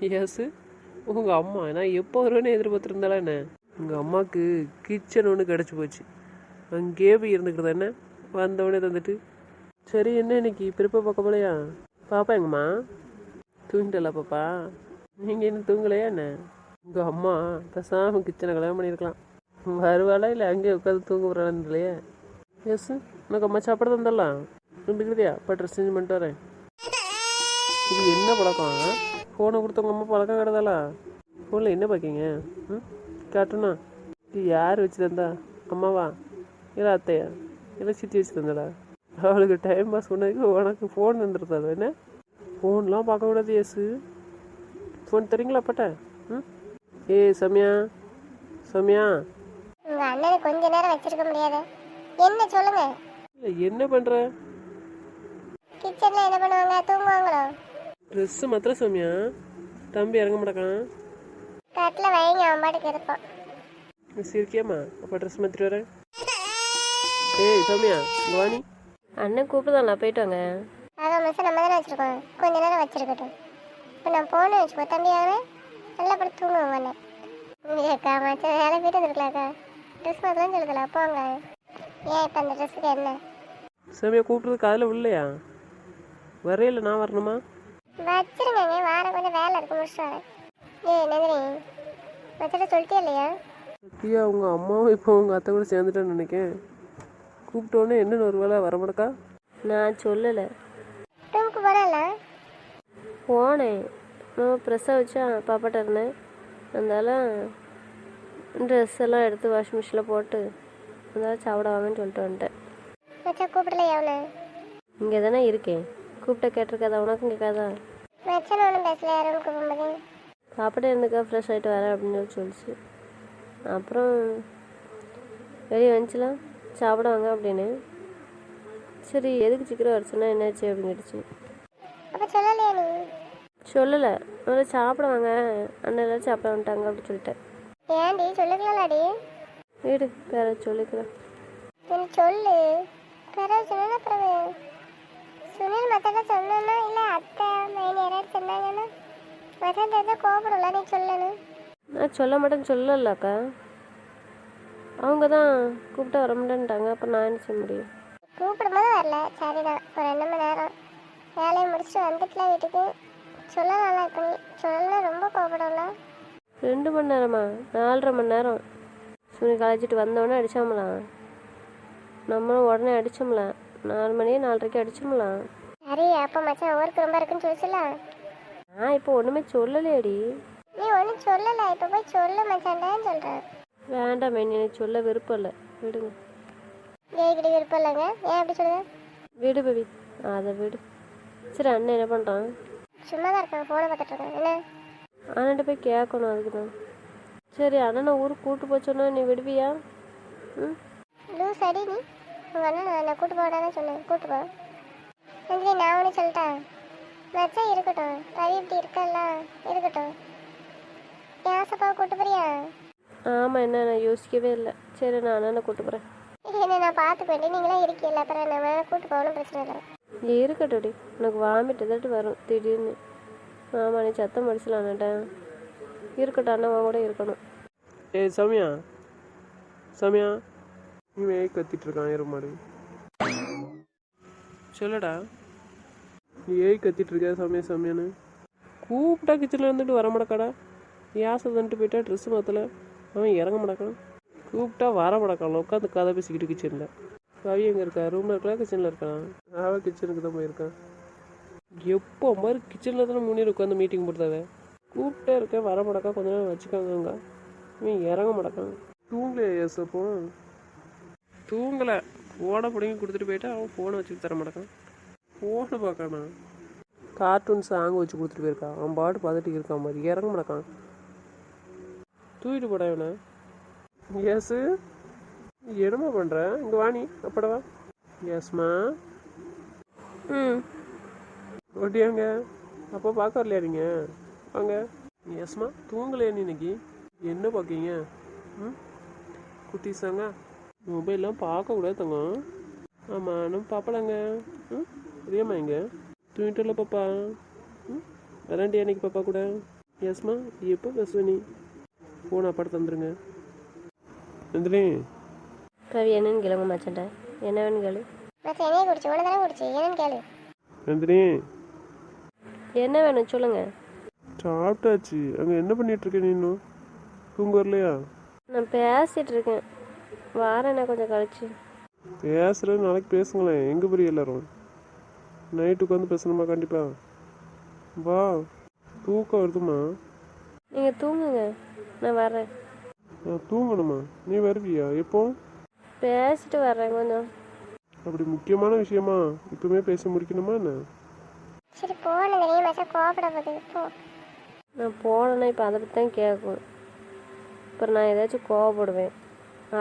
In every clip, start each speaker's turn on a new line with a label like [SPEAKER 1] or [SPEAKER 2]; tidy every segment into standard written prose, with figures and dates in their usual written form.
[SPEAKER 1] S, உங்கள் அம்மா நான் எப்போ வருவேன்னு எதிர்பார்த்துருந்தாலே என்ன? உங்கள் அம்மாவுக்கு கிச்சன் ஒன்று கிடச்சி போச்சு, அங்கேயே போய் இருந்துக்கிறது என்ன, வந்தவொடனே தந்துட்டு. சரி, என்ன இன்னைக்கு பிறப்ப பார்க்க போலையா? பாப்பா எங்கம்மா? தூங்கிட்டல பாப்பா? நீங்கள் இன்னும் தூங்கலையா என்ன? உங்கள் அம்மா பேசாமல் கிச்சனை கல்யாணம் பண்ணியிருக்கலாம். வருவாளா இல்லை அங்கேயே உட்காந்து தூங்க போகிறான்னு இல்லையா? எஸ், உனக்கு அம்மா சாப்பாடு தந்துடலாம். இருந்துக்கிறியா? இப்போ ட்ரெஸ் சேஞ்ச் பண்ணிட்டு வரேன். இது என்ன பழக்கம்? ஃபோனை கொடுத்தவங்க அம்மா பழக்கம் கிடதாளா? ஃபோனில் என்ன பார்க்கிங்க? ம், காட்டுண்ணா. இது யார் வச்சு தந்தா? அம்மாவா இல்லை அத்தையா இல்லை சித்தி வச்சு தந்தாடா? அவளுக்கு டைம் பாஸ் பண்ணதுக்கு உனக்கு ஃபோன் தந்துருந்தா என்ன? ஃபோன்லாம் பார்க்கக்கூடாது எஸ்ஸு. ஃபோன் தரீங்களா அப்பாட்ட? ம், ஏய் சௌமியா, சௌமியா.
[SPEAKER 2] உங்க அண்ணனை கொஞ்ச நேரம் வச்சிருக்க முடியாது. என்ன சொல்லுங்க?
[SPEAKER 1] இல்லை என்ன பண்ணுற?
[SPEAKER 2] கிச்சன்ல என்ன பண்ணுவாங்க? தூங்குவாங்களோ?
[SPEAKER 1] ட்ரெஸ்ஸு மாத்திர சௌமியா, தம்பி இறங்க மாட்டேக்கான்.
[SPEAKER 2] கட்டில் வைங்க, அவன் பாட்டுக்கு இருப்பான்.
[SPEAKER 1] சரிக்கியாம்மா, அப்போ ட்ரெஸ் மாற்றிட்டு வரேன். ஏய் சௌமியா, இங்கே வாணி.
[SPEAKER 3] அண்ணன் கூப்பிடுதாண்ணா, போயிட்டு வாங்க.
[SPEAKER 2] அதான் மிஸ் நம்ம தானே வச்சிருக்கோம், கொஞ்ச நேரம் வச்சிருக்கட்டும். இப்போ நான் போன வச்சுக்கோ தம்பி, அவன் நல்லா படுத்து தூங்குவோம் அண்ணன். ஏக்கா மச்சா வேலை போயிட்டு வந்துருக்கலாக்கா, ட்ரெஸ் மாத்திரம் சொல்லுதல போங்க. ஏன் இப்போ அந்த ட்ரெஸ்ஸுக்கு என்ன?
[SPEAKER 1] சௌமியா கூப்பிட்றது காதில் இல்லையா? வரையில நான் வரணுமா?
[SPEAKER 2] வச்சிருங்க, வாரம் கொஞ்சம் வேலை இருக்கு, முடிச்சுட்டு வரேன். ஏய் நந்தினி, மச்சிட்ட சொல்லிட்டே இல்லையா?
[SPEAKER 1] சத்தியா உங்கள் அம்மாவும் இப்போ உங்கள் அத்தை கூட சேர்ந்துட்டேன்னு நினைக்கேன். கூப்பிட்டோன்னே என்னென்னு ஒரு வேலை வரமாட்டக்கா?
[SPEAKER 3] நான் சொல்லலை.
[SPEAKER 2] ரூமுக்கு போனல
[SPEAKER 3] போனேன், நான் ப்ரெஸ்ஸை வச்சு பாப்பாட்ட இருந்தேன். அதனால ட்ரெஸ் எல்லாம் எடுத்து வாஷிங் மிஷினில் போட்டு அதனால சாப்பிட வாங்கன்னு சொல்லிட்டு வந்துட்டேன்.
[SPEAKER 2] மச்சா கூப்பிடலையா அவனை?
[SPEAKER 3] இங்கே தானே இருக்கேன், கூப்பிட்ட கேட்டிருக்காதா? உனக்கும் கேட்காதா?
[SPEAKER 2] மச்சான் ஒன்றும் பேசலையா ரூமுக்கு போகும்போது?
[SPEAKER 3] சாப்பிட இருந்துக்கா, ஃப்ரெஷ் ஆகிட்டு வரேன் அப்படின்னு சொல்லிச்சு. அப்புறம் வெளியே வந்துச்சுலாம் சாப்பிட வாங்க அப்படின்னு. சரி எதுக்கு சீக்கிரம் வர சொன்னா என்னாச்சு அப்படின்னு கேட்டுச்சு.
[SPEAKER 2] அப்போ சொல்லலையா நீ?
[SPEAKER 3] சொல்லலை, ஒரு சாப்பிட வாங்க அண்ணன் எல்லாம் சாப்பிட வந்துட்டாங்க அப்படி சொல்லிட்டேன்.
[SPEAKER 2] ஏன்டி சொல்லுக்கலாடி?
[SPEAKER 3] வீடு வேற சொல்லிக்கிறேன்.
[SPEAKER 2] நீ சொல்லு, பிறகு சொன்னா பிறகு சுனில் மத்தாட்ட சொன்னா இல்லை அத்தை மைனி யாராவது சொன்னாங்கன்னா மச்சான் தெரிஞ்சா கோபப்படல, நீ சொல்லணும்.
[SPEAKER 3] நான் சொல்ல மாட்டேன்னு சொல்லலக்கா, அவங்க தான் கூப்பிட்டா வர மாட்டேன்ட்டாங்க. அப்புறம் நான் என்ன செய்ய முடியும்?
[SPEAKER 2] கூப்பிடும்போது வரல, சரிதான். ஒரு 2 மணி நேரம் வேலையை முடிச்சுட்டு வந்துட்டுல வீட்டுக்கு சொல்லலாம்ல. இப்போ நீ சொல்லலாம், ரொம்ப கோபப்படல.
[SPEAKER 3] 2 மணி நேரமா? 4.5 மணி நேரம். சுனி கழிச்சிட்டு வந்தோடனே அடித்தாமலாம், நம்மளும் உடனே அடித்தோம்லாம். 4 மணி 4:30 அடித்தோம்லாம்.
[SPEAKER 2] சரி, அப்போ மச்சான் ஒர்க் ரொம்ப இருக்குன்னு சொல்லிச்சுலாம்.
[SPEAKER 3] நான் இப்போ ஒன்றுமே சொல்லலையடி.
[SPEAKER 2] நீ ஒன்றும் சொல்லலை, இப்போ போய் சொல்லு மச்சான்டான்னு சொல்கிறேன்.
[SPEAKER 3] வேண்டாம் மைனி, எனக்கு சொல்ல விருப்பம் இல்லை, விடுங்க.
[SPEAKER 2] ஜெயிக்கிட்ட விருப்பம் இல்லைங்க, ஏன் அப்படி சொல்லுங்க?
[SPEAKER 3] விடு பேபி, அதை விடு. சரி அண்ணன் என்ன பண்ணுறான்?
[SPEAKER 2] சும்மா தான் இருக்காங்க, ஃபோனை பார்த்துட்டு இருக்காங்க. என்ன?
[SPEAKER 3] அண்ணன்ட்ட போய் கேட்கணும், அதுக்கு தான். சரி அண்ணனை ஊருக்கு கூப்பிட்டு போச்சோன்னா நீ விடுவியா? ம்,
[SPEAKER 2] லூஸ் அடி நீ. உங்கள் அண்ணன் நான் கூட்டு போடாதான் சொன்னேன், கூட்டு போ. நந்தினி நான் ஒன்று சொல்லிட்டேன், மச்சான் இருக்கட்டும், ரவி இப்படி இருக்கல இருக்கட்டும். என் ஆசைப்பாவை கூட்டு போறியா?
[SPEAKER 3] ஆமாம், என்ன நான் யோசிக்கவே இல்லை. சரி நான் அண்ணனை கூப்பிட்டு போகிறேன்.
[SPEAKER 2] என்ன நான் பார்த்துக்க வேண்டிய நீங்களாம் இருக்கீல்ல, அப்புறம் நான் வேணா கூட்டு போகணும், பிரச்சனை இல்லை.
[SPEAKER 3] இருக்கட்டும்டி, உனக்கு வாமிட்டு ஏதாட்டு வரும் திடீர்னு. ஆமாம், நீ சத்தம் படிச்சலான்ட்டேன். இருக்கட்டும், அண்ணன் கூட இருக்கணும்.
[SPEAKER 1] ஏய் சௌமியா, சௌமியா, இவன் கத்திட்டு இருக்கான் எருமாடு. சொல்லடா, நீ ஏய் கத்திட்டு இருக்க சௌமியா சௌமியான்னு. கூப்பிட்டா கிச்சனில் இருந்துட்டு வர மாட்டக்காடா. யாசை தந்துட்டு போயிட்டா ட்ரெஸ்ஸு மாற்றல, அவன் இறங்க மாட்டாக்கான். கூப்பிட்டா வர மாட்டாக்கான், உட்காந்து கதை பேசிக்கிட்டு கிச்சனில். கவி எங்கே இருக்கா? ரூமில் இருக்கலாம், கிச்சனில் இருக்கான். அவன் கிச்சனுக்கு தான் போயிருக்கான். எப்போ மாதிரி கிச்சனில் தானே முன்னேறி உட்காந்து மீட்டிங் போட்டுதாவே. கூப்பிட்டே இருக்கேன், வர மாட்டாக்கா, கொஞ்ச நேரம் வச்சுக்காங்க. இவன் இறங்க மாட்டாக்கான். தூங்கலையா எஸ்? அப்போ தூங்கலை, ஃபோனை பிடிங்கி கொடுத்துட்டு போயிட்டா அவன் ஃபோனை வச்சுட்டு தர மாட்டாக்கான். ஃபோனை பார்க்கானா, கார்ட்டூன் சாங் வச்சு கொடுத்துட்டு போயிருக்கான். அவன் பாட்டு பார்த்துட்டு இருக்கான் மாதிரி, இறங்க மாட்டாக்கான். தூக்கிட்டு போடா இவனை. எஸ், என்னம்மா பண்ணுற? இங்கே வாணி அப்படவா. எஸ்மா.
[SPEAKER 3] ம்,
[SPEAKER 1] ஒட்டியாங்க அப்போ பார்க்க வரலையா நீங்கள்? வாங்க. எஸ்மா, தூங்கலையா நீ இன்னைக்கு? என்ன பார்க்கீங்க? ம், குட்டிஸாங்க மொபைல்லாம் பார்க்கக்கூடாது தங்கம். ஆமாம், நம்ம பாப்பலாங்க. ம், இதேம்மா இங்கே தூங்கிட்டு இல்லை பாப்பா. ம், விளாண்டியா இன்னைக்கு பாப்பா கூட? எஸ்மா எப்போ பேசுவ நீ ஃபோன் அப்பாட்ட தந்துருங்க. நந்தினி
[SPEAKER 3] கவி என்னன்னு கேளுங்க மச்சான்ட்ட. என்ன வேணும் கேளு.
[SPEAKER 2] மச்சான் என்னைய குடிச்சு உன தானே குடிச்சு என்னன்னு கேளு.
[SPEAKER 1] நந்தினி
[SPEAKER 3] என்ன வேணும் சொல்லுங்க.
[SPEAKER 1] சாப்பிட்டாச்சு. அங்கே என்ன பண்ணிட்டு இருக்க நீ? இன்னும் தூங்க வரலையா?
[SPEAKER 3] நான் பேசிகிட்டு இருக்கேன், வாரேண்ணா கொஞ்சம் கழிச்சு.
[SPEAKER 1] பேசுகிறேன், நாளைக்கு பேசுங்களேன். எங்கே போய் எல்லாரும் நைட்டு உட்காந்து பேசணுமா? கண்டிப்பாக வா. தூக்கம் வருதுமா?
[SPEAKER 3] நீங்கள் தூங்குங்க, நான் வரேன்.
[SPEAKER 1] நான் தூங்கணுமா? நீ வருவியா? எப்போ?
[SPEAKER 3] பேசிட்டு வர்றேன் கொஞ்சம்.
[SPEAKER 1] அப்படி முக்கியமான விஷயமா இப்பவுமே பேச முடிக்கணுமா என்ன?
[SPEAKER 2] சரி போன தெரியும் மச்சான் கோபப்பட போகுது போ.
[SPEAKER 3] நான் போனேன்னா இப்போ அதை பற்றி தான் கேட்கும். அப்புறம் நான் ஏதாச்சும் கோவப்படுவேன்.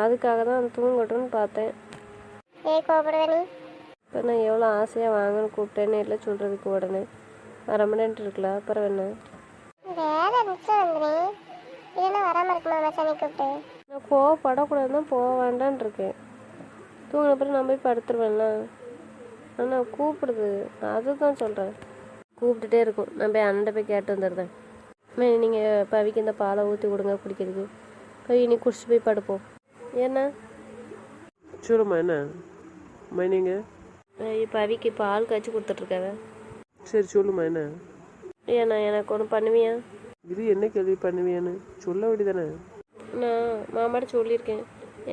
[SPEAKER 3] அதுக்காக தான் அந்த தூங்கட்டும்னு பார்த்தேன்.
[SPEAKER 2] ஏய் கோபப்படுவ நீ?
[SPEAKER 3] இப்போ நான் எவ்வளோ ஆசையாக வாங்கன்னு கூப்பிட்டேன்னு இல்லை சொல்கிறதுக்கு உடனே வரமாட்டேன்ட்டு இருக்கலாம். அப்புறம் என்ன?
[SPEAKER 2] வேலை இருந்துச்சு நந்தினி, இல்லைன்னா வராமல் இருக்குமா மச்சான் நீ கூப்பிட்டு?
[SPEAKER 3] நான் கோவப்படக்கூடாது தான் போக வேண்டான் இருக்கேன். தூங்கின பிறகு நான் போய் படுத்துருவேன்ல. ஆனால் கூப்பிடுது, அதுதான் சொல்கிறேன். கூப்பிட்டுட்டே இருக்கும். நான் போய் அண்ணன் போய் கேட்டு வந்துடுறேன். நீங்கள் பவிக்கு இந்த பாலை ஊற்றி கொடுங்க குடிக்கிறதுக்கு. பவி நீ குடிச்சிட்டு போய் படுப்போம். ஏன்னா
[SPEAKER 1] சொல்லுமா என்ன மைனிங்க?
[SPEAKER 3] பவிக்கு பால் காய்ச்சி கொடுத்துட்ருக்காங்க.
[SPEAKER 1] சரி சொல்லுமா என்ன?
[SPEAKER 3] ஏண்ணா எனக்கு ஒன்று பண்ணுவியா?
[SPEAKER 1] இது என்ன கேள்வி பண்ணுவியான்னு சொல்ல வேண்டியதானே?
[SPEAKER 3] நான் மாமாட்ட சொல்லியிருக்கேன்,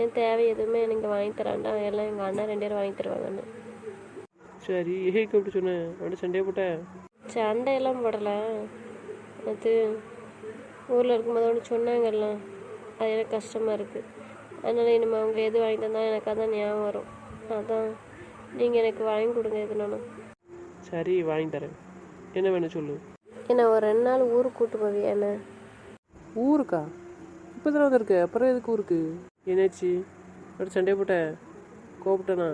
[SPEAKER 3] என் தேவை எதுவுமே எனக்கு வாங்கி தரான்டா, எல்லாம் எங்கள் அண்ணன் 2 பேரும் வாங்கி தருவாங்கன்னு.
[SPEAKER 1] சரி ஏக்கு அப்படி சொன்னேன்? அப்படி சண்டையை போட்டேன்?
[SPEAKER 3] சண்டையெல்லாம் போடலை. அது ஊரில் இருக்கும்போது ஒன்று சொன்னாங்கல்ல, அது எனக்கு கஷ்டமாக இருக்குது. அதனால் இனிமேல் அவங்க எது வாங்கி தந்தாலும் எனக்கு அதான் ஞாபகம் வரும். அதான் நீங்கள் எனக்கு வாங்கி கொடுங்க எதுனாலும்.
[SPEAKER 1] சரி வாங்கி தரேன். என்ன வேணும் சொல்லு.
[SPEAKER 3] என்ன ஒரு 2 நாள் ஊருக்கு கூட்டு போவியா என்ன?
[SPEAKER 1] ஊருக்கா? இப்போ தானே வந்திருக்கு, அப்புறம் எதுக்கு ஊருக்கு? என்னாச்சு? அப்படி சண்டையை போட்டேன்? கோவப்பட்டேனா?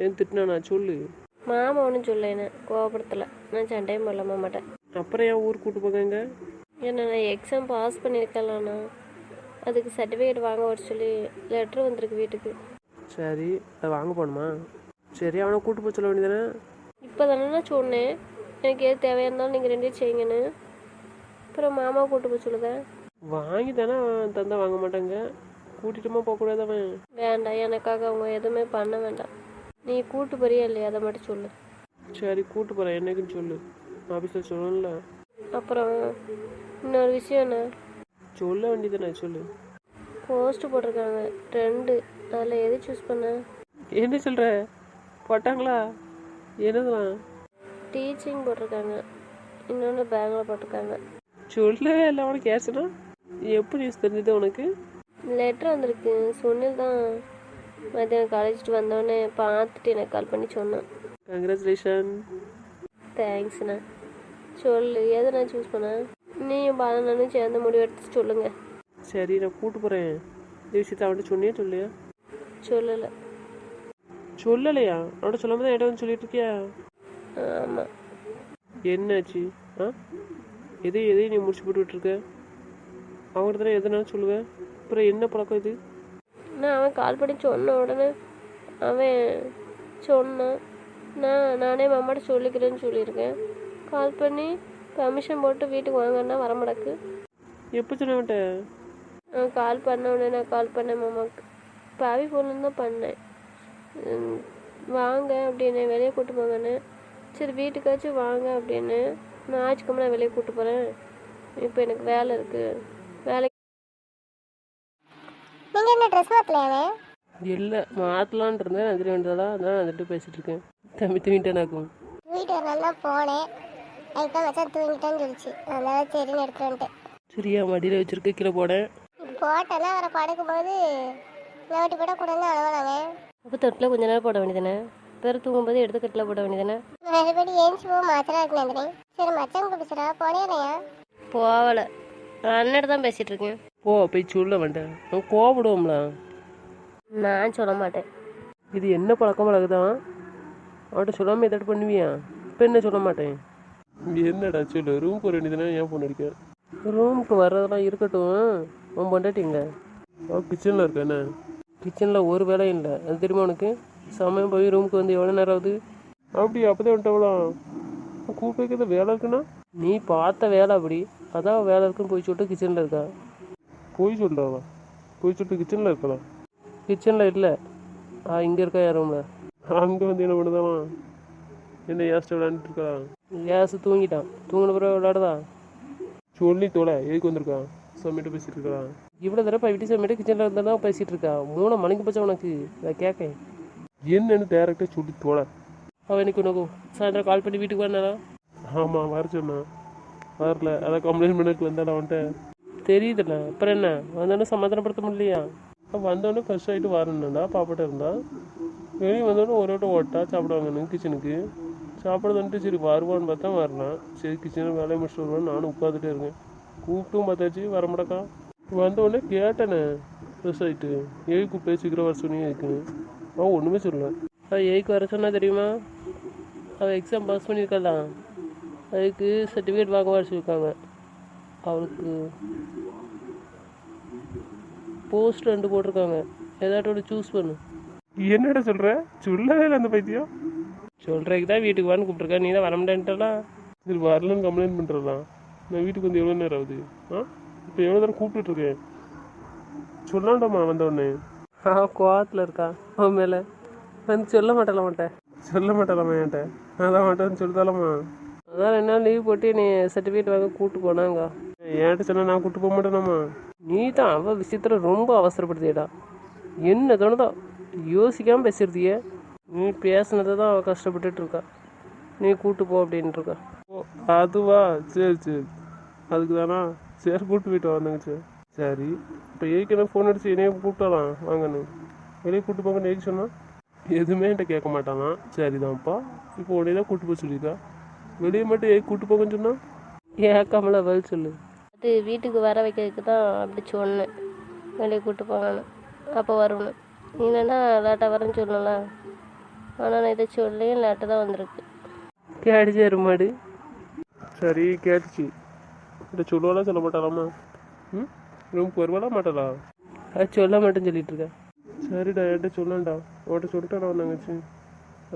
[SPEAKER 1] ஏன் திட்டினானா? சொல்லு.
[SPEAKER 3] மாமா ஒன்றும் சொல்ல, என்ன கோவப்படுத்தலை. நான் சண்டையும் போடலாமா மாட்டேன்.
[SPEAKER 1] அப்புறம் ஏன் ஊருக்கு கூட்டு போகாங்க?
[SPEAKER 3] ஏன்னா நான் எக்ஸாம் பாஸ் பண்ணியிருக்கலாண்ணா, அதுக்கு சர்டிஃபிகேட் வாங்க வர சொல்லி லெட்ரு வந்திருக்கு வீட்டுக்கு.
[SPEAKER 1] சரி அதை வாங்க போகணுமா? சரி அவனை கூட்டு போக சொல்ல வேண்டியதானே?
[SPEAKER 3] இப்போ தானே நான் சொன்னேன் எனக்கு எது தேவையாக இருந்தாலும் நீங்கள் 2 பேரும் செய்யுங்கன்னு. அப்புறம் மாமா கூட்டு போய் சொல்லுதேன்.
[SPEAKER 1] வாங்கி தானே தந்தா வாங்க மாட்டாங்க. கூட்டிகிட்டுமா போகக்கூடாது அவன்?
[SPEAKER 3] வேண்டாம், எனக்காக அவங்க எதுவுமே பண்ண வேண்டாம். நீ கூட்டு போறியா இல்லையா அதை மட்டும் சொல்லு.
[SPEAKER 1] சரி கூட்டு போகிறேன், என்னைக்குன்னு சொல்லு. ஆஃபீஸில் சொல்லணும்ல.
[SPEAKER 3] அப்புறம் இன்னொரு விஷயம் என்ன?
[SPEAKER 1] சொல்ல வேண்டியதானே? சொல்லு.
[SPEAKER 3] போஸ்ட்டு போட்டிருக்காங்க 2, அதில் எது சூஸ் பண்ண?
[SPEAKER 1] என்ன சொல்கிற? போட்டாங்களா? என்னதுலாம்?
[SPEAKER 3] டீச்சிங் போட்டிருக்காங்க, இன்னொன்று பேங்கில் போட்டிருக்காங்க.
[SPEAKER 1] சொல்லவே இல்லை அவனுக்கு. கேசுனா எப்போ நியூஸ் தெரிஞ்சது உனக்கு?
[SPEAKER 3] லெட்ரு வந்திருக்கு. சுனில் தான் மத்தியானம் காலேஜ்ட்டு வந்தோடனே பார்த்துட்டு எனக்கு கால் பண்ணி சொன்னான்.
[SPEAKER 1] கங்க்ராச்சுலேஷன்.
[SPEAKER 3] தேங்க்ஸ்ண்ணா. சொல்லு எதை நான் சூஸ் பண்ணேன்? நீயும் பாலனானும் சேர்ந்து முடிவு எடுத்து சொல்லுங்கள்.
[SPEAKER 1] சரி நான் கூட்டு போகிறேன். இந்த விஷயத்த அவன்கிட்ட சொன்னியா சொல்லையா?
[SPEAKER 3] சொல்லலை.
[SPEAKER 1] சொல்லலையா? அவன்கிட்ட சொல்லாம தான் இடம் வந்து சொல்லிட்டு இருக்கியா?
[SPEAKER 3] ஆமாம்.
[SPEAKER 1] என்னாச்சு? ஆ எதையும் நீ முடிச்சு போட்டு விட்டுருக்க? அவங்ககிட்ட தானே எதனாலும் சொல்லுவேன். அப்புறம் என்ன பழக்கம் இது?
[SPEAKER 3] நான் அவன் கால் பண்ணி சொன்ன உடனே அவன் சொன்னான். நானே மாமாட்ட சொல்லிக்கிறேன்னு சொல்லியிருக்கேன். கால் பண்ணி கமிஷன் போட்டு வீட்டுக்கு வாங்கன்னா வரமாட்டக்கு.
[SPEAKER 1] எப்போ சொன்னவன்ட்ட?
[SPEAKER 3] அவன் கால் பண்ண உடனே நான் கால் பண்ணேன் மாமாவுக்கு. பாவி ஃபோன்லேருந்து தான் பண்ணேன். வாங்க அப்படின்னு வெளியே கூட்டு போங்கன்னு. சரி வீட்டுக்காச்சும் வாங்க அப்படின்னு. ஞாயிற்றுக்கிழமை நான் வெளியே கூப்பிட்டு போகிறேன், இப்போ எனக்கு வேலை இருக்குது, வேலைக்கு.
[SPEAKER 2] நீங்கள் என்ன ட்ரெஸ் மாற்றலையாவே?
[SPEAKER 1] இல்லை மாற்றலான் இருந்தேன். நந்திரி வேண்டதா அதான் வந்துட்டு பேசிகிட்டு இருக்கேன். தம்பி தூங்கிட்டேனாக்கும்.
[SPEAKER 2] வீட்டு வரலாம் தான் போனேன், அதுக்கு தான் மச்சான் தூங்கிட்டான்னு சொல்லிச்சு. அதனால சரின்னு எடுத்துட்டு வந்துட்டேன்.
[SPEAKER 1] சரியா மடியில் வச்சுருக்க கீழே போனேன்.
[SPEAKER 2] போட்டேன்னா அவரை படுக்கும்போது நோட்டி போட்டால் கூட தான் அழவானாங்க.
[SPEAKER 3] அப்போ தொட்டில் கொஞ்ச நேரம் போட வேண்டியதானே? பேர் தூங்கும்போது எடுத்து கட்டில் போட வேண்டியதானே?
[SPEAKER 2] மறுபடி ஏஞ்சி போக மாத்திரம் இருக்கு நந்தினி. சரி மச்சான் கூப்பிடுச்சுடா போனே இல்லையா?
[SPEAKER 3] போகலை, அண்ணன் தான் பேசிகிட்டு இருக்கேன்.
[SPEAKER 1] போய் சொல்ல வேண்டாம். அவன் கோவப்படுவோம்ல.
[SPEAKER 3] நான் சொல்ல மாட்டேன்.
[SPEAKER 1] இது என்ன பழக்கம் பழகுதான்? அவன்கிட்ட சொல்லாமல் எதாட்டு பண்ணுவியா? இப்போ என்ன சொல்ல மாட்டேன்? என்னடா சொல்லு. ரூம் போகிற வேண்டியதுனா ஏன் ஃபோன் அடிக்க? ரூமுக்கு வர்றதெல்லாம் இருக்கட்டும். அவன் பொண்டாட்டிங்க அவன் கிச்சனில் இருக்க. என்ன கிச்சனில் ஒரு வேலையும் இல்லை, அது தெரியுமா உனக்கு? சமயம் போய் ரூமுக்கு வந்து எவ்வளோ நேரம் ஆகுது? அப்படி அப்போதான் வந்துட்டவளாம். கூப்பிட்டு வைக்கிறது வேலை இருக்குன்னா நீ பார்த்த வேலை அப்படி, அதான் வேலை இருக்குன்னு போய் சொல்லிட்டு கிச்சனில் இருக்கா. போய் சொல்கிறாவா? போய் சொல்லிட்டு கிச்சனில் இருக்கலாம். கிச்சனில் இல்லை, இங்கே இருக்கா என் ரூமில். அங்கே வந்து என்ன பண்ணுதாமா? என்ன ஏஸ்ட்டு விளையாண்டுட்டு இருக்கலாம். ஏசு தூங்கிட்டான். தூங்கின பிறகு விளையாடுதா? சொல்லி தோலை எதுக்கு வந்திருக்கான்? சமையட்டு பேசிட்டு இருக்கலாம். இவ்வளோ தடவை வீட்டு சமையட்டு கிச்சனில் இருந்தால் தான் பேசிகிட்டு இருக்கா. 3 மணிக்கு போச்சா உனக்கு? அதை கேட்க என்னன்னு டேரெக்டாக சொல்லி தோலை. அவன் இன்னைக்கு உனக்கு சாயந்தரம் கால் பண்ணி வீட்டுக்கு வந்தானா? ஆமாம் வர சொன்னான். வரல, அதான் கம்ப்ளைண்ட் பண்ணிட்டு வந்தாடா அவன்கிட்ட. தெரியுதுல்ல, அப்புறம் என்ன வந்தோடனே சமாதானப்படுத்த முடியலையா? வந்தோடனே ஃப்ரெஷ் ஆகிட்டு வரணுண்டா பாப்பாட்ட இருந்தான். வெளியே வந்தோடனே ஒரு வட்டம் ஓட்டா சாப்பிடுவாங்கன்னு கிச்சனுக்கு. சாப்பிட வந்துட்டு சரி வருவான்னு பார்த்தா வரலாம். சரி கிச்சனில் வேலையை முடிச்சுட்டு வருவான்னு நானும் உட்காந்துட்டே இருக்கேன். கூப்பிட்டும் பார்த்தாச்சு வரமாட்டக்கா. வந்தோடனே கேட்டேனே ஃப்ரெஷ் ஆகிட்டு ஏய் கூப்பிட்டு சீக்கிரம் வர சொன்னி இருக்குன்னு. அவன் ஒன்றுமே சொல்லலை. ஏய்க்கு வர சொன்னா தெரியுமா? அவள் எக்ஸாம் பாஸ் பண்ணியிருக்கலாம். அதுக்கு சர்டிஃபிகேட் வாங்க வர சொல்லியிருக்காங்க. அவளுக்கு போஸ்ட் 2 போட்டிருக்காங்க. ஏதாட்டும் ஒன்று சூஸ் பண்ணு. என்னடா சொல்கிற? சொல்லவே இல்லை அந்த பைத்தியம். சொல்கிறதுக்கு தான் வீட்டுக்கு வான்னு கூப்பிட்ருக்கேன். நீ தான் வரமாட்டேன்ட்டலாம். சரி வரலன்னு கம்ப்ளைண்ட் பண்ணுறலாம். நான் வீட்டுக்கு வந்து எவ்வளோ நேரம் ஆகுது? இப்போ எவ்வளோ நேரம் கூப்பிட்டுருக்கேன். சொல்லாண்டாமா வந்தவொடனே. கோவத்தில் இருக்கா அவன் மேலே. வந்து சொல்ல மாட்டேன். சொல்ல மாட்டேலாமா என்கிட்ட? அதான் மாட்டேன்னு சொல்லித்தாலாமா. அதான் 2 நாள் லீவ் போட்டு நீ சர்டிஃபிகேட் வாங்க கூப்பிட்டு போனாங்க. என்கிட்ட சொன்னால் நான் கூப்பிட்டு போக மாட்டேனாம்மா. நீ தான் அவள் விஷயத்தில் ரொம்ப அவசரப்படுத்தியடா. என்ன தோணுதோ யோசிக்காமல் பேசிடுதியே. நீ பேசுனதை தான் அவள் கஷ்டப்பட்டுட்டு இருக்கா. நீ கூப்பிட்டு போ அப்படின்ட்டு இருக்கா. ஓ அதுவா? சரி அதுக்கு தானா? சரி கூப்பிட்டு போயிட்டு வந்தாங்க. சரி இப்போ ஏற்கனவே ஃபோன் அடிச்சு என்னைய கூப்பிட்டாலாம் வாங்கன்னு. வெளியே கூப்பிட்டு போங்கன்னு ஏற்க சொன்னான். எதுவுமே என்கிட்ட கேட்க மாட்டானா. சரிதான்ப்பா இப்போ உடனே தான் கூப்பிட்டு போக சொல்லியிருக்கா. வெளியே மட்டும் ஏன் கூப்பிட்டு போங்கன்னு சொன்னான். ஏற்காமல பதில் சொல்லு.
[SPEAKER 3] அது வீட்டுக்கு வர வைக்கிறதுக்கு தான் அப்படி சொன்னேன், வெளியே கூப்பிட்டு போங்கன்னு. அப்போ வரணும் இல்லைன்னா லேட்டாக வரேன்னு சொல்லலாம். ஆனால் நான் இதை சொல்லி லேட்டாக தான் வந்திருக்கு.
[SPEAKER 1] கேட்டுச்சு மாடு. சரி கேட்டுச்சு. இதை சொல்லுவாளா சொல்ல மாட்டாளாமா? ரூமுக்கு வருவாளா மாட்டாளா? அது சொல்ல மாட்டேன்னு சொல்லிட்டு இருக்கேன். சரிடா என்கிட்ட சொல்லண்டா. அவன்கிட்ட சொல்லிட்டா வந்தாங்கச்சு.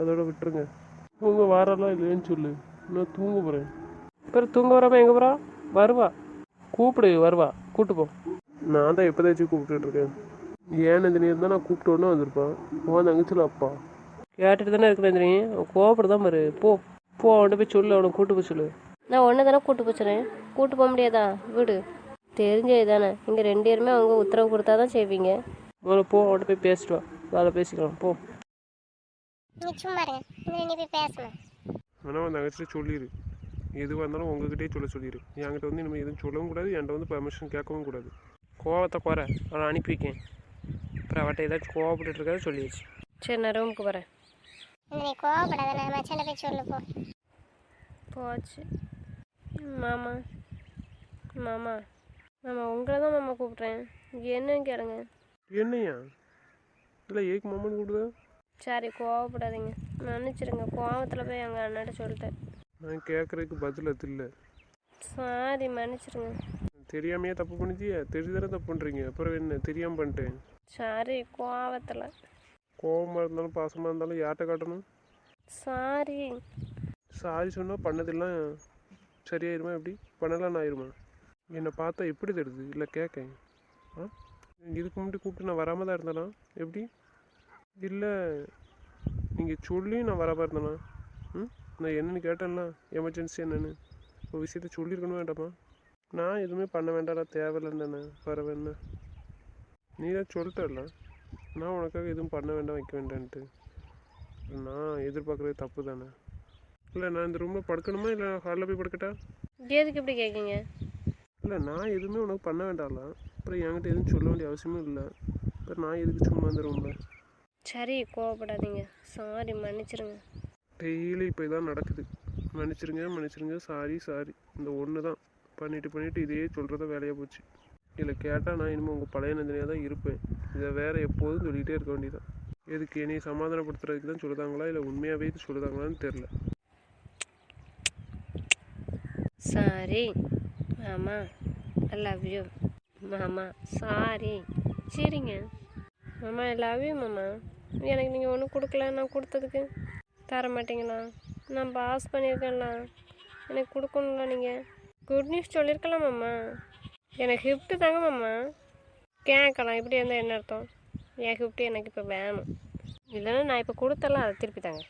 [SPEAKER 1] அதோட விட்டுருங்க. தூங்க வாரெல்லாம் இல்லைன்னு சொல்லு. நான் தூங்க போகிறேன். அப்புறம் தூங்க வராமல் எங்கே போகிறா? வருவா, கூப்பிடு, வருவா, கூப்பிட்டு போ. நான் தான் எப்போதாச்சும் கூப்பிட்டுருக்கேன். ஏன் நந்தினி இருந்தால் நான் கூப்பிட்டு ஒன்றா வந்திருப்பான். அவன் தங்கச்சில் அப்பா கேட்டுட்டு தானே இருக்கு நந்தினி. அவன் கோவப்படுதான் பாரு. போ அவன்கிட்ட போய் சொல்லு, அவனை கூப்பிட்டு போய் சொல்லு.
[SPEAKER 3] நான் ஒன்று தானே கூப்பிட்டு போச்சுறேன். கூப்பிட்டு போக முடியாதா? விடு, தெரிஞ்சது தானே. இங்கே 2 பேருமே அவங்க உத்தரவு கொடுத்தா தான் செய்வீங்க.
[SPEAKER 1] முதல்ல போ, அவன்கிட்ட போய் பேசிட்டு வா. வேலை பேசிக்கலாம் போ.
[SPEAKER 2] நீ சும்மா இருங்க. நீ போய் பேசணும்.
[SPEAKER 1] ஆனால் அவன் தங்கச்சிட்டு சொல்லிடு. எதுவாக இருந்தாலும் உங்ககிட்டே சொல்லிடு. என்கிட்ட வந்து இனிமேல் எதுவும் சொல்லவும் கூடாது. என்கிட்ட வந்து பெர்மிஷன் கேட்கவும் கூடாது. கோவத்தை குறை, அவனை அனுப்பி வைக்கேன். அப்புறம் அவட்ட ஏதாச்சும் கோவப்பட்டு இருக்காது சொல்லிடுச்சு.
[SPEAKER 3] சரி நான் ரூமுக்கு வரேன்.
[SPEAKER 2] நீ கோவப்படாத. நான் மச்சான போய் சொல்லு போ.
[SPEAKER 3] போச்சு. மாமா உங்களை தான் மாமா கூப்பிட்றேன். என்னன்னு கேளுங்க.
[SPEAKER 1] என்னையா? இல்லை ஏக்கு மாமான்னு கூப்பிடுதா?
[SPEAKER 3] சரி கோவப்படாதீங்க, மன்னிச்சிருங்க. கோவத்தில் போய் எங்கள் அண்ணாட்ட சொல்லிட்டேன்.
[SPEAKER 1] நான் கேட்குறதுக்கு பதில் அது இல்லை.
[SPEAKER 3] சாரி மன்னிச்சிருங்க.
[SPEAKER 1] தெரியாமையே தப்பு பண்ணிச்சியா? தெரிஞ்சுதானே தப்பு பண்ணுறீங்க. அப்புறம் என்ன தெரியாமல் பண்ணிட்டேன்.
[SPEAKER 3] சாரி கோவத்தில்.
[SPEAKER 1] கோவமாக இருந்தாலும் பாசமாக இருந்தாலும் யார்கிட்ட காட்டணும்? சாரி சொன்னால் பண்ணதெல்லாம் சரியாயிருமா? எப்படி பண்ணலாம் ஆயிருமா? என்னை பார்த்தா எப்படி தெரியுது? இல்லை கேட்க இதுக்கு முன்னாடி கூப்பிட்டு நான் வராமல் தான் இருந்தேனா? எப்படி? இல்லை நீங்கள் சொல்லி நான் வராமல் இருந்தேனா? நான் என்னென்னு கேட்டேன்ல, எமர்ஜென்சி என்னென்னு ஒரு விஷயத்த சொல்லியிருக்கணும் வேண்டாமா? நான் எதுவுமே பண்ண வேண்டாம்டா, தேவையில்லைன்னு தானே. பரவ என்ன நீ தான் சொல்லிட்டல, நான் உனக்காக எதுவும் பண்ண வேண்டாம் வைக்க வேண்டான்ட்டு. நான் எதிர்பார்க்குறது தப்பு தானே. இல்லை நான் இந்த ரூமில் படுக்கணுமா இல்லை ஹாலில் போய் படுக்கட்டா?
[SPEAKER 3] எதுக்கு இப்படி கேட்குங்க?
[SPEAKER 1] இல்லை நான் எதுவுமே உனக்கு பண்ண வேண்டாம்லாம். அப்புறம் என்கிட்ட எதுவும் சொல்ல வேண்டிய அவசியமும் இல்லை. அப்புறம் நான் எதுக்கு சும்மா இந்த ரூமில்?
[SPEAKER 3] சரி கோவப்படாதீங்க, சாரி மன்னிச்சிருங்க.
[SPEAKER 1] டெய்லி இப்போ இதான் நடக்குது. மன்னிச்சிருங்க சாரி. இந்த ஒன்று தான் பண்ணிவிட்டு இதையே சொல்கிறத வேலையாக போச்சு. இதில் கேட்டால் நான் இனிமேல் உங்கள் பழைய நந்தினியாக தான் இருப்பேன். இதை வேறு எப்போதும் சொல்லிகிட்டே இருக்க வேண்டியதான். எதுக்கு என்னை சமாதானப்படுத்துறதுக்கு தான் சொல்லுதாங்களா இல்லை உண்மையாகவே இது சொல்லுதாங்களான்னு தெரில.
[SPEAKER 3] சாரி மாமா, ஐ லவ் யூ மாமா. சாரி. சரிங்க மாமா, ஐ லவ் யூ மாமா. எனக்கு நீங்கள் ஒன்றும் கொடுக்கல, நான் கொடுத்ததுக்கு தர மாட்டீங்களா? நான் பாஸ் பண்ணியிருக்கேன்ல, எனக்கு கொடுக்கணும்ல நீங்கள். குட் நியூஸ் சொல்லியிருக்கலாம் மாமா. எனக்கு கிஃப்ட்டு தாங்க மாமா. கேட்கலாம் இப்படி இருந்தால் என்ன அர்த்தம்? என் கிஃப்ட்டு எனக்கு இப்போ வேணும். இல்லைன்னா நான் இப்போ கொடுத்தலாம் அதை திருப்பி தாங்க.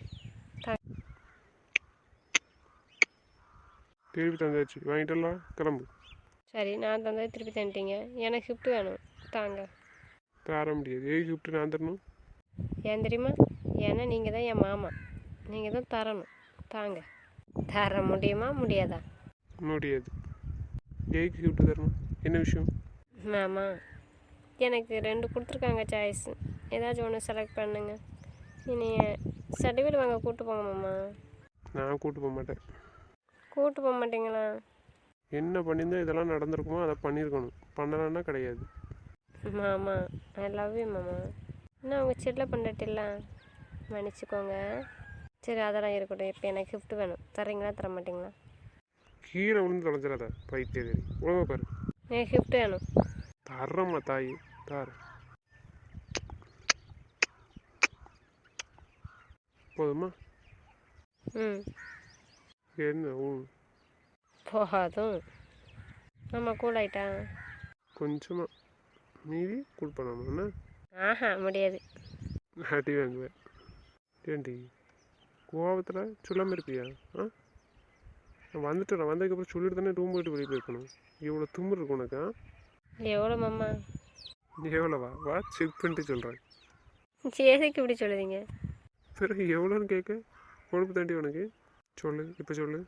[SPEAKER 1] திருப்பி தந்தாச்சு, வாங்கிட்டலாம், கிளம்பு.
[SPEAKER 3] சரி, நான் தந்ததை திருப்பி தந்துட்டீங்க. எனக்கு கிஃப்ட்டு வேணும், தாங்க.
[SPEAKER 1] தர முடியாது. கிஃப்ட்டு நான் தரணும்?
[SPEAKER 3] ஏன் தெரியுமா? ஏன்னா நீங்கள் தான் என் மாமா, நீங்கள் தான் தரணும். தாங்க. தர முடியுமா முடியாதா?
[SPEAKER 1] முடியாது. கிஃப்ட்டு தரணும், என்ன விஷயம்?
[SPEAKER 3] மாமா, எனக்கு 2 கொடுத்துருக்காங்க சாய்ஸ். ஏதாச்சும் ஒன்று செலக்ட் பண்ணுங்க. இனி சர்டிஃபிகேட் வாங்க கூப்பிட்டு போங்க மாமா.
[SPEAKER 1] நான் கூப்பிட்டு போக மாட்டேன்.
[SPEAKER 3] கூப்பிட்டு போக மாட்டீங்களா?
[SPEAKER 1] என்ன பண்ணியிருந்தா இதெல்லாம் நடந்திருக்குமோ அதை பண்ணியிருக்கணும், பண்ணலான்னா கிடையாது.
[SPEAKER 3] மாமா, ஐ லவ் யூ மாமா. இன்னும் அவங்க செல்ல பண்ணட்டில்ல, மன்னிச்சுக்கோங்க. சரி, அதெல்லாம் இருக்கட்டும். இப்போ எனக்கு கிஃப்ட் வேணும். தரீங்களா தர மாட்டிங்களா?
[SPEAKER 1] கீழே விழுந்து தொலைஞ்சிடாத பைத்தியதேரி. ஒழுங்கா பாரு.
[SPEAKER 3] எனக்கு கிஃப்ட் வேணும்.
[SPEAKER 1] தர்றம்மா தாய், தார. போதுமா?
[SPEAKER 3] ம்,
[SPEAKER 1] என்ன
[SPEAKER 3] போகாதும். ஆமாம், கூல் ஆயிட்டா?
[SPEAKER 1] கொஞ்சமாக மீதி கூல் பண்ணணும்னா
[SPEAKER 3] ஆஹா, முடியாது.
[SPEAKER 1] அடி வாங்குவேன். ஏண்டி கோவத்தில் சொல்லாமல் இருப்பியா? நான் வந்ததுக்கப்புறம் சொல்லிட்டு தானே ரூம் போயிட்டு வெளியே போயிருக்கணும். இவ்வளோ தும்பு இருக்கும் உனக்கா?
[SPEAKER 3] எவ்வளோ மாமா?
[SPEAKER 1] எவ்வளோவா? வா செக் பண்ணிட்டு சொல்கிறேன்.
[SPEAKER 3] எதுக்கு இப்படி சொல்லுவீங்க?
[SPEAKER 1] பிறகு எவ்வளோன்னு கேட்க கொழுப்பு தாண்டி உனக்கு? சொல்லு, இப்போ சொல்லு.